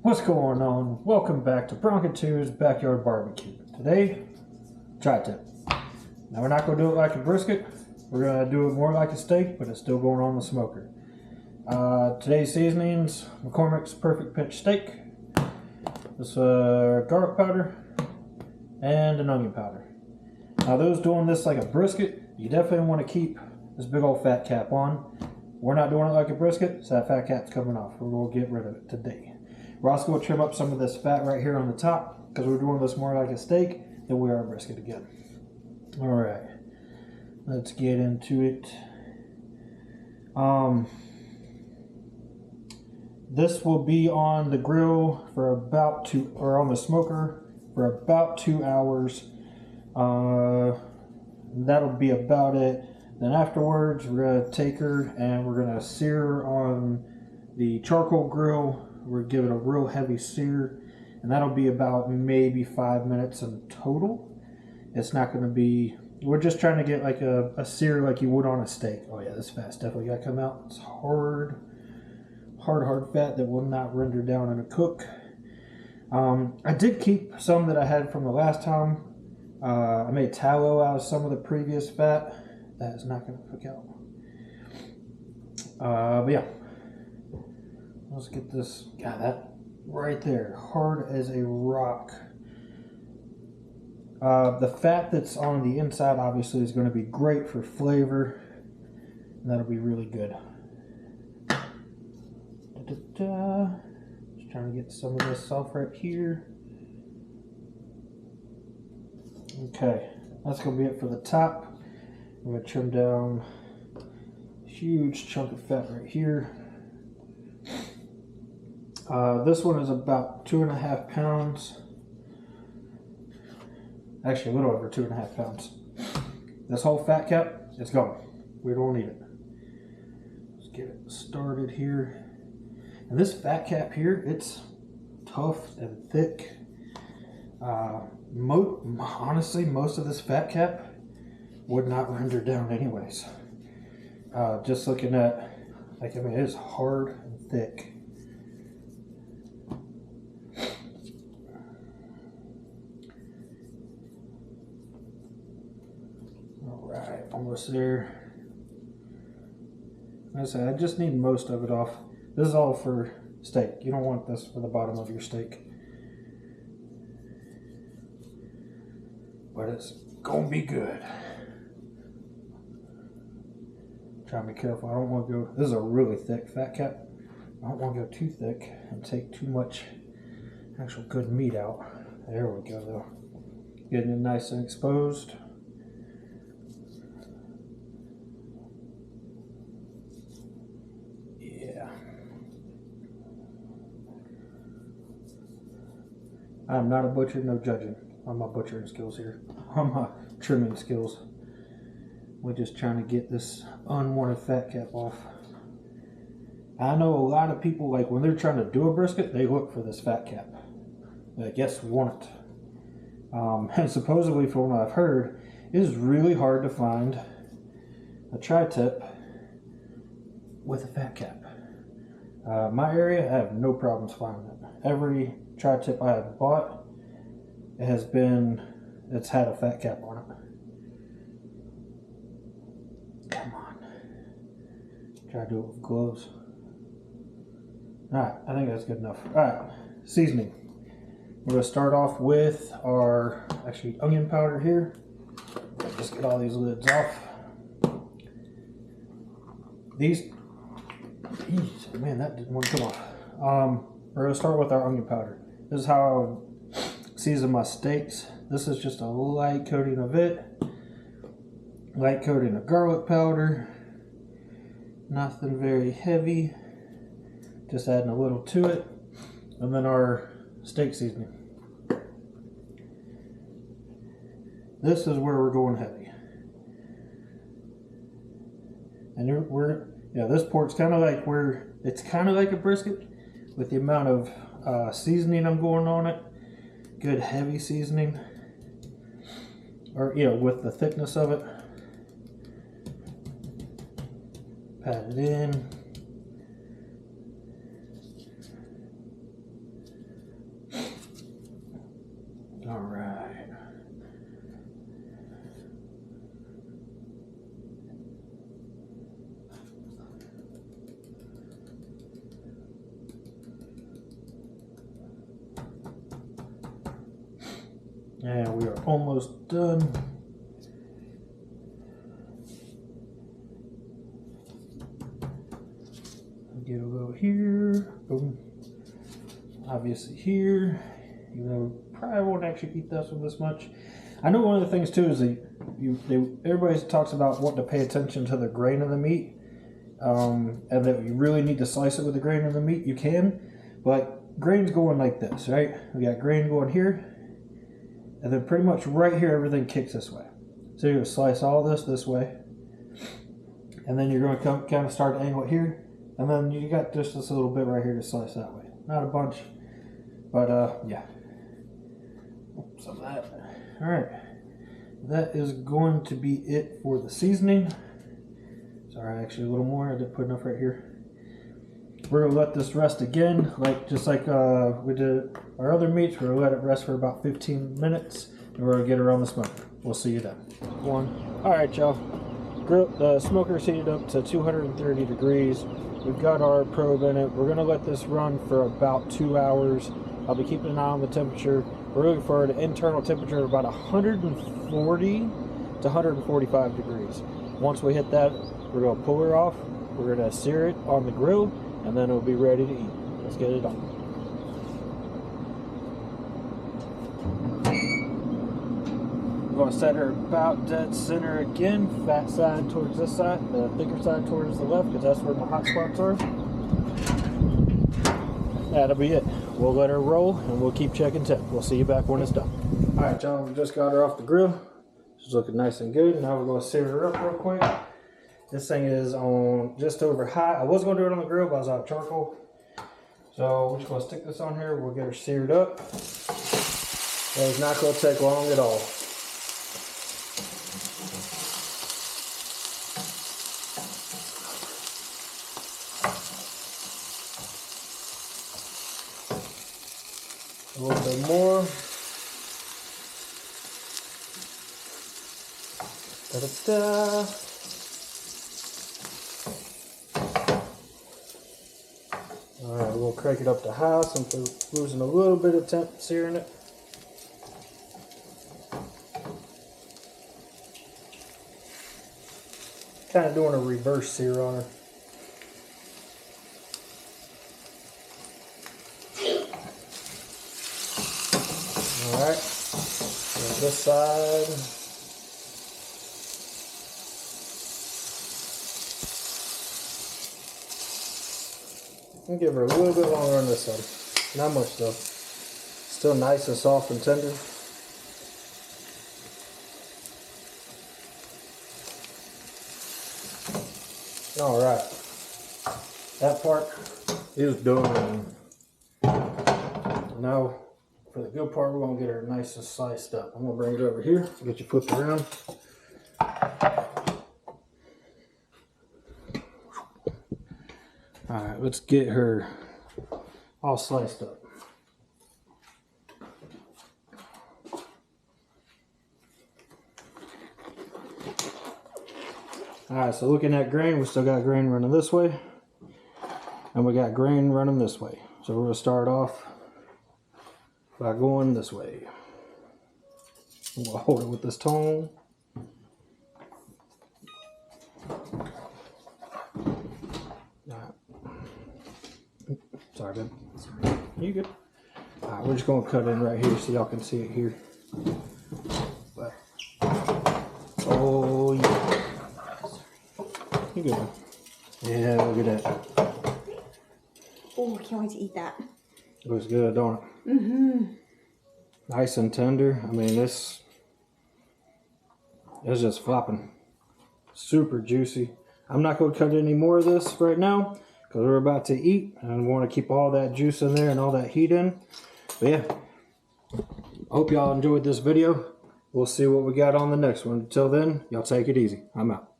What's going on? Welcome back to Bronco 2's Backyard Barbecue. Today, tri-tip. Now we're not going to do it like a brisket. We're going to do it more like a steak, but it's still going on the smoker. Today's seasonings: McCormick's Perfect Pinch Steak, this garlic powder, and an onion powder. Now those doing this like a brisket, you definitely want to keep this big old fat cap on. We're not doing it like a brisket, so that fat cap's coming off. We're going to get rid of it today. We're also going to trim up some of this fat right here on the top because we're doing this more like a steak than we are a brisket again. Alright, let's get into it. This will be on the grill for about on the smoker for about 2 hours. That'll be about it. Then afterwards, we're going to take her and we're going to sear her on the charcoal grill. We're going to give it a real heavy sear, and that'll be about maybe 5 minutes in total. It's not going to be, we're just trying to get like a sear like you would on a steak. Oh yeah, this fat's definitely got to come out. It's hard fat that will not render down in a cook. I did keep some that I had from the last time. I made tallow out of some of the previous fat. That is not going to cook out. But yeah. Let's get this, God, that right there, hard as a rock. The fat that's on the inside obviously is going to be great for flavor, and that'll be really good. Just trying to get some of this off right here. Okay, that's going to be it for the top. I'm going to trim down a huge chunk of fat right here. This one is about 2.5 pounds. Actually, a little over 2.5 pounds. This whole fat cap is gone. We don't need it. Let's get it started here. And this fat cap here, it's tough and thick. Honestly, most of this fat cap would not render down anyways. Just looking at, like, I mean, it is hard and thick. Almost there. Like I said, I just need most of it off. This is all for steak. You don't want this for the bottom of your steak. But it's gonna be good. Try to be careful. I don't want to go. This is a really thick fat cap. I don't want to go too thick and take too much actual good meat out. There we go though. Getting it nice and exposed. I'm not a butcher, no judging on my butchering skills here, on my trimming skills. We're just trying to get this unwanted fat cap off. I know a lot of people, like when they're trying to do a brisket, they look for this fat cap. Like, yes, we want it. And supposedly, from what I've heard, it is really hard to find a tri-tip with a fat cap. My area, I have no problems finding it. Every tri-tip I have bought, it's had a fat cap on it. Come on. Try to do it with gloves. Alright, I think that's good enough. Alright, seasoning. We're going to start off with our, onion powder here. Just get all these lids off. Man, that didn't want to come off. We're going to start with our onion powder. This is how I would season my steaks. This is just a light coating of it. Light coating of garlic powder. Nothing very heavy. Just adding a little to it. And then our steak seasoning. This is where we're going heavy. And this pork's kind of like it's kind of like a brisket with the amount of seasoning I'm going on it. Good heavy seasoning, or with the thickness of it. Pat it in. All right. And we are almost done. Get a little here, boom. Obviously here, even though we probably won't actually eat this one this much. I know one of the things too is everybody talks about wanting to pay attention to the grain of the meat, and that you really need to slice it with the grain of the meat. You can, but grain's going like this, right? We got grain going here, and then pretty much right here everything kicks this way. So you're gonna slice all this way, and then you're gonna kind of start to angle it here, and then you got just this little bit right here to slice that way. Not a bunch, but yeah. Some of that. All right, that is going to be it for the seasoning. Sorry, actually a little more. I didn't put enough right here. We're gonna let this rest again, just like we did our other meats. We're gonna let it rest for about 15 minutes, and we're gonna get it on the smoker. We'll see you then. All right, y'all. The smoker's heated up to 230 degrees. We've got our probe in it. We're gonna let this run for about 2 hours. I'll be keeping an eye on the temperature. We're looking for an internal temperature of about 140 to 145 degrees. Once we hit that, we're gonna pull her off. We're gonna sear it on the grill, and then it'll be ready to eat. Let's get it on. We're going to set her about dead center again, fat side towards this side, the thicker side towards the left, because that's where my hot spots are. That'll be it. We'll let her roll, and we'll keep checking temp. We'll see you back when it's done. All right, y'all, we just got her off the grill. She's looking nice and good. Now we're going to sear her up real quick. This thing is on just over high. I was going to do it on the grill, but I was out of charcoal. So we're just going to stick this on here. We'll get her seared up. It's not going to take long at all. A little bit more. Da-da-da. Alright, we'll crank it up to high since we're losing a little bit of temp searing it. Kind of doing a reverse sear on her. Alright, this side. I'll give her a little bit longer on this side. Not much though. Still nice and soft and tender. Alright. That part is done. Now, for the good part, we're going to get her nice and sliced up. I'm going to bring it over here, get you flipped around. Alright, let's get her all sliced up. Alright, so looking at grain, we still got grain running this way, and we got grain running this way. So we're going to start off by going this way. We'll hold it with this tone. Sorry, babe. Sorry. You good? Alright, we're just going to cut in right here so y'all can see it here. But, oh, yeah. You good? Yeah, look at that. Oh, I can't wait to eat that. Looks good, don't it? Mm-hmm. Nice and tender. I mean, it's just flopping. Super juicy. I'm not going to cut any more of this right now, because we're about to eat, and we want to keep all that juice in there and all that heat in. But yeah, I hope y'all enjoyed this video. We'll see what we got on the next one. Until then, y'all take it easy. I'm out.